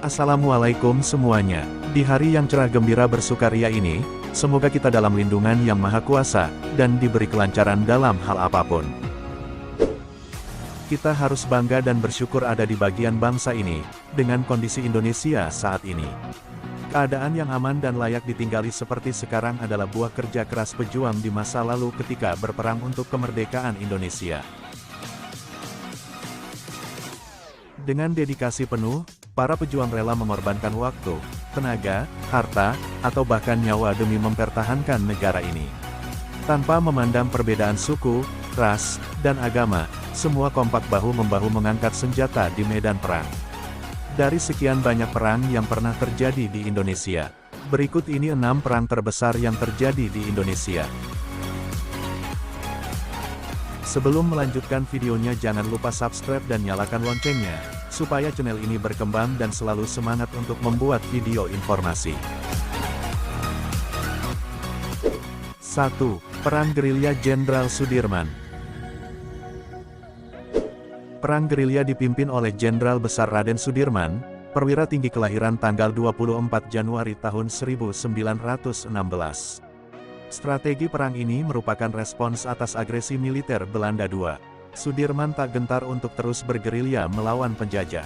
Assalamualaikum semuanya. Di hari yang cerah gembira bersukaria ini, semoga kita dalam lindungan Yang Maha Kuasa, dan diberi kelancaran dalam hal apapun. Kita harus bangga dan bersyukur ada di bagian bangsa ini, dengan kondisi Indonesia saat ini. Keadaan yang aman dan layak ditinggali seperti sekarang adalah buah kerja keras pejuang di masa lalu ketika berperang untuk kemerdekaan Indonesia. Dengan dedikasi penuh, para pejuang rela mengorbankan waktu, tenaga, harta, atau bahkan nyawa demi mempertahankan negara ini. Tanpa memandang perbedaan suku, ras, dan agama, semua kompak bahu-membahu mengangkat senjata di medan perang. Dari sekian banyak perang yang pernah terjadi di Indonesia, berikut ini 6 perang terbesar yang terjadi di Indonesia. Sebelum melanjutkan videonya jangan lupa subscribe dan nyalakan loncengnya, supaya channel ini berkembang dan selalu semangat untuk membuat video informasi. 1. Perang Gerilya Jenderal Sudirman. Perang gerilya dipimpin oleh Jenderal Besar Raden Sudirman, perwira tinggi kelahiran tanggal 24 Januari tahun 1916. Strategi perang ini merupakan respons atas agresi militer Belanda II. Sudirman tak gentar untuk terus bergerilya melawan penjajah.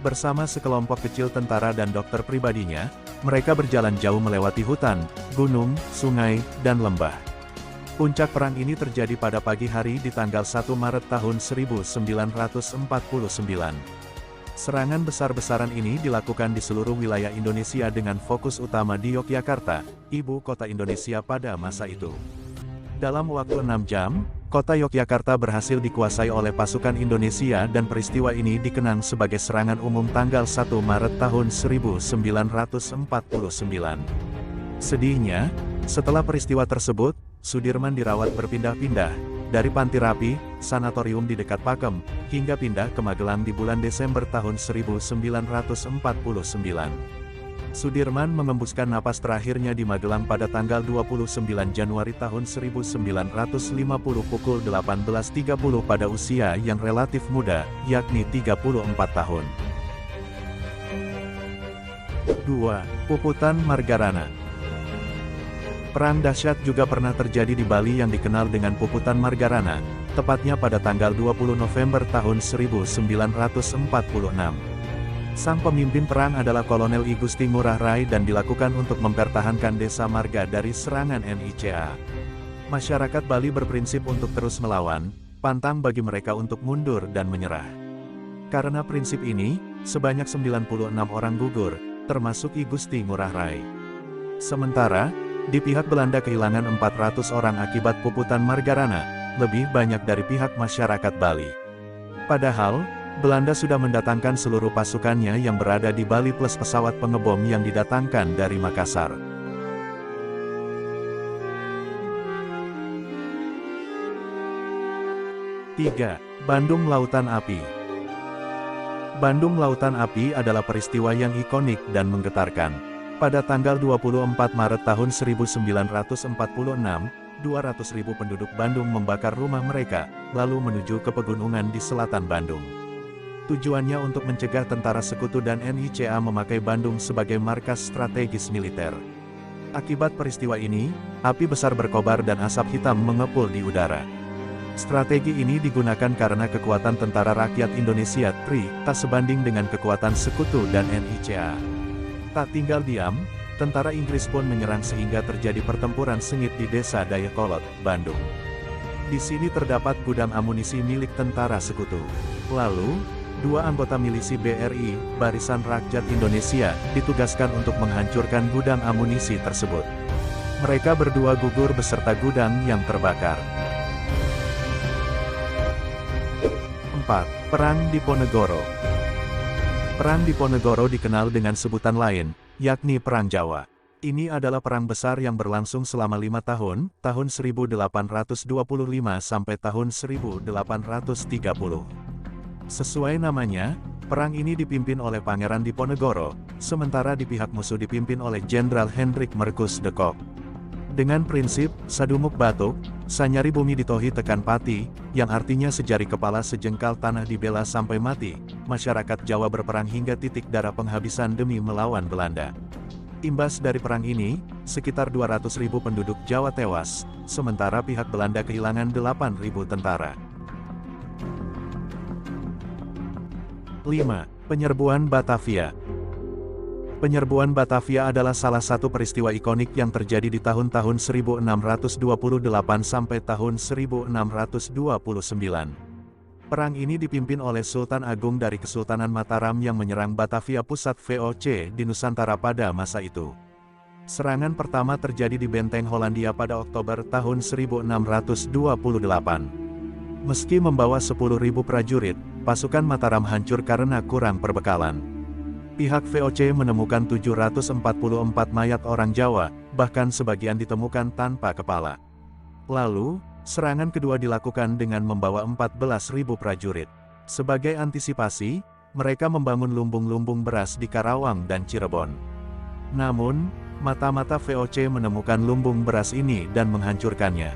Bersama sekelompok kecil tentara dan dokter pribadinya, mereka berjalan jauh melewati hutan, gunung, sungai, dan lembah. Puncak perang ini terjadi pada pagi hari di tanggal 1 Maret tahun 1949. Serangan besar-besaran ini dilakukan di seluruh wilayah Indonesia dengan fokus utama di Yogyakarta, ibu kota Indonesia pada masa itu. Dalam waktu 6 jam, kota Yogyakarta berhasil dikuasai oleh pasukan Indonesia dan peristiwa ini dikenang sebagai serangan umum tanggal 1 Maret tahun 1949. Sedihnya, setelah peristiwa tersebut, Sudirman dirawat berpindah-pindah, dari Panti Rapi, sanatorium di dekat Pakem, hingga pindah ke Magelang di bulan Desember tahun 1949. Sudirman mengembuskan napas terakhirnya di Magelang pada tanggal 29 Januari tahun 1950 pukul 18.30 pada usia yang relatif muda, yakni 34 tahun. 2. Puputan Margarana. Perang dahsyat juga pernah terjadi di Bali yang dikenal dengan Puputan Margarana, tepatnya pada tanggal 20 November tahun 1946. Sang pemimpin perang adalah Kolonel I Gusti Ngurah Rai dan dilakukan untuk mempertahankan desa Marga dari serangan NICA. Masyarakat Bali berprinsip untuk terus melawan, pantang bagi mereka untuk mundur dan menyerah. Karena prinsip ini, sebanyak 96 orang gugur, termasuk I Gusti Ngurah Rai. Sementara, di pihak Belanda kehilangan 400 orang akibat Puputan Margarana, lebih banyak dari pihak masyarakat Bali. Padahal, Belanda sudah mendatangkan seluruh pasukannya yang berada di Bali plus pesawat pengebom yang didatangkan dari Makassar. Tiga. Bandung Lautan Api. Bandung Lautan Api adalah peristiwa yang ikonik dan menggetarkan. Pada tanggal 24 Maret tahun 1946, 200.000 penduduk Bandung membakar rumah mereka, lalu menuju ke pegunungan di selatan Bandung. Tujuannya untuk mencegah tentara sekutu dan NICA memakai Bandung sebagai markas strategis militer. Akibat peristiwa ini, api besar berkobar dan asap hitam mengepul di udara. Strategi ini digunakan karena kekuatan tentara rakyat Indonesia (TRI) tak sebanding dengan kekuatan sekutu dan NICA. Tak tinggal diam, tentara Inggris pun menyerang sehingga terjadi pertempuran sengit di desa Dayakolot, Bandung. Di sini terdapat gudang amunisi milik tentara sekutu. Lalu, 2 anggota milisi BRI, Barisan Rakyat Indonesia, ditugaskan untuk menghancurkan gudang amunisi tersebut. Mereka berdua gugur beserta gudang yang terbakar. 4. Perang Diponegoro. Perang Diponegoro dikenal dengan sebutan lain, yakni Perang Jawa. Ini adalah perang besar yang berlangsung selama 5 tahun, tahun 1825 sampai tahun 1830. Sesuai namanya, perang ini dipimpin oleh Pangeran Diponegoro, sementara di pihak musuh dipimpin oleh Jenderal Hendrik Merkus de Kock. Dengan prinsip, sadumuk batuk, sanyari bumi ditohi tekan pati, yang artinya sejari kepala sejengkal tanah dibela sampai mati, masyarakat Jawa berperang hingga titik darah penghabisan demi melawan Belanda. Imbas dari perang ini, sekitar 200.000 penduduk Jawa tewas, sementara pihak Belanda kehilangan 8.000 tentara. 5. Penyerbuan Batavia. Penyerbuan Batavia adalah salah satu peristiwa ikonik yang terjadi di tahun-tahun 1628 sampai tahun 1629. Perang ini dipimpin oleh Sultan Agung dari Kesultanan Mataram yang menyerang Batavia, pusat VOC di Nusantara pada masa itu. Serangan pertama terjadi di Benteng Hollandia pada Oktober tahun 1628. Meski membawa 10.000 prajurit, pasukan Mataram hancur karena kurang perbekalan. Pihak VOC menemukan 744 mayat orang Jawa, bahkan sebagian ditemukan tanpa kepala. Lalu, serangan kedua dilakukan dengan membawa 14.000 prajurit. Sebagai antisipasi, mereka membangun lumbung-lumbung beras di Karawang dan Cirebon. Namun, mata-mata VOC menemukan lumbung beras ini dan menghancurkannya.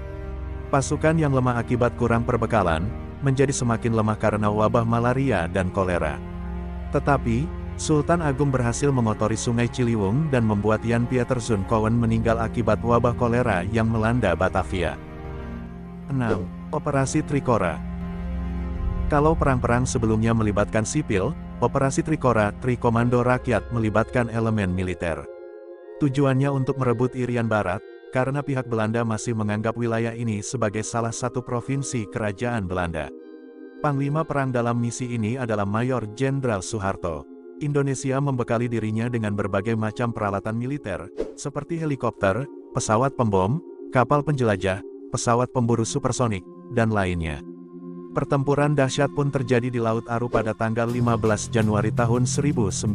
Pasukan yang lemah akibat kurang perbekalan, menjadi semakin lemah karena wabah malaria dan kolera. Tetapi, Sultan Agung berhasil mengotori Sungai Ciliwung dan membuat Jan Pieterszoon Cowen meninggal akibat wabah kolera yang melanda Batavia. 6. Operasi Trikora. Kalau perang-perang sebelumnya melibatkan sipil, Operasi Trikora, Trikomando Rakyat, melibatkan elemen militer. Tujuannya untuk merebut Irian Barat, karena pihak Belanda masih menganggap wilayah ini sebagai salah satu provinsi kerajaan Belanda. Panglima perang dalam misi ini adalah Mayor Jenderal Soeharto. Indonesia membekali dirinya dengan berbagai macam peralatan militer, seperti helikopter, pesawat pembom, kapal penjelajah, pesawat pemburu supersonik, dan lainnya. Pertempuran dahsyat pun terjadi di Laut Aru pada tanggal 15 Januari tahun 1962.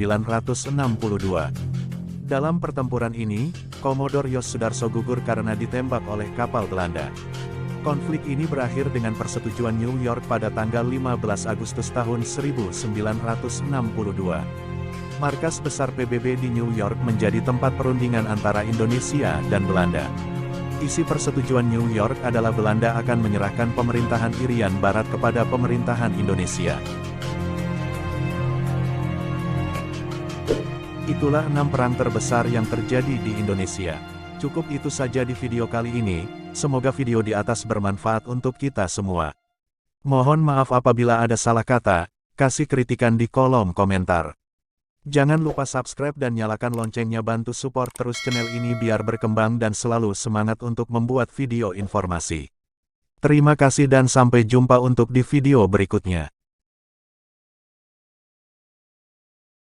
Dalam pertempuran ini, Komodor Yos Sudarso gugur karena ditembak oleh kapal Belanda. Konflik ini berakhir dengan persetujuan New York pada tanggal 15 Agustus tahun 1962. Markas besar PBB di New York menjadi tempat perundingan antara Indonesia dan Belanda. Isi persetujuan New York adalah Belanda akan menyerahkan pemerintahan Irian Barat kepada pemerintahan Indonesia. Itulah 6 perang terbesar yang terjadi di Indonesia. Cukup itu saja di video kali ini, semoga video di atas bermanfaat untuk kita semua. Mohon maaf apabila ada salah kata, kasih kritikan di kolom komentar. Jangan lupa subscribe dan nyalakan loncengnya, bantu support terus channel ini biar berkembang dan selalu semangat untuk membuat video informasi. Terima kasih dan sampai jumpa untuk di video berikutnya.